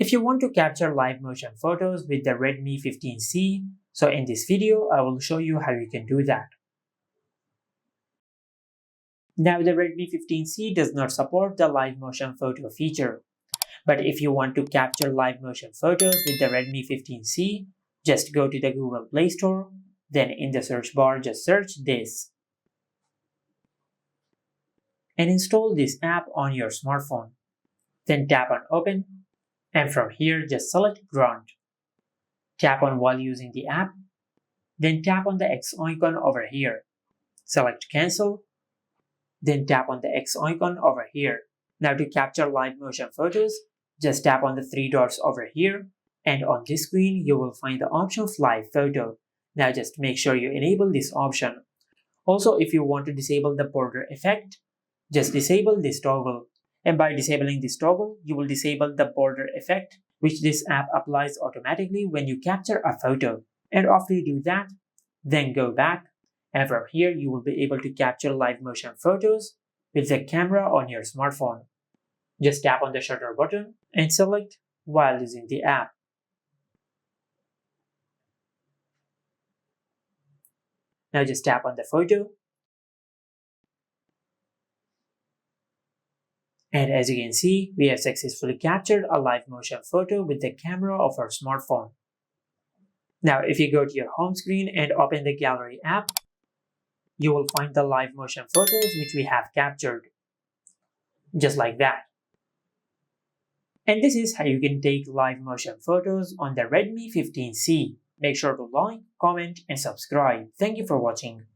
If you want to capture live motion photos with the Redmi 15C, so in this video I will show you how you can do that. Now the Redmi 15C does not support the live motion photo feature, but if you want to capture live motion photos with the Redmi 15C, just go to the Google Play Store, then in the search bar just search this and install this app on your smartphone. Then tap on Open, and from here just select Run. Tap on while using the app, then tap on the X icon over here. Select Cancel, then tap on the X icon over here. Now to capture live motion photos, just tap on the three dots over here, and on this screen you will find the option of Live Photo. Now just make sure you enable this option. Also, if you want to disable the border effect, just disable this toggle. And by disabling this toggle, you will disable the border effect, which this app applies automatically when you capture a photo. And after you do that, then go back, and from here you will be able to capture live motion photos with the camera on your smartphone. Just tap on the shutter button and select while using the app. Now just tap on the photo. And as you can see, we have successfully captured a live motion photo with the camera of our smartphone. Now if you go to your home screen and open the Gallery app, you will find the live motion photos which we have captured. Just like that. And this is how you can take live motion photos on the Redmi 15C. Make sure to like, comment, and subscribe. Thank you for watching.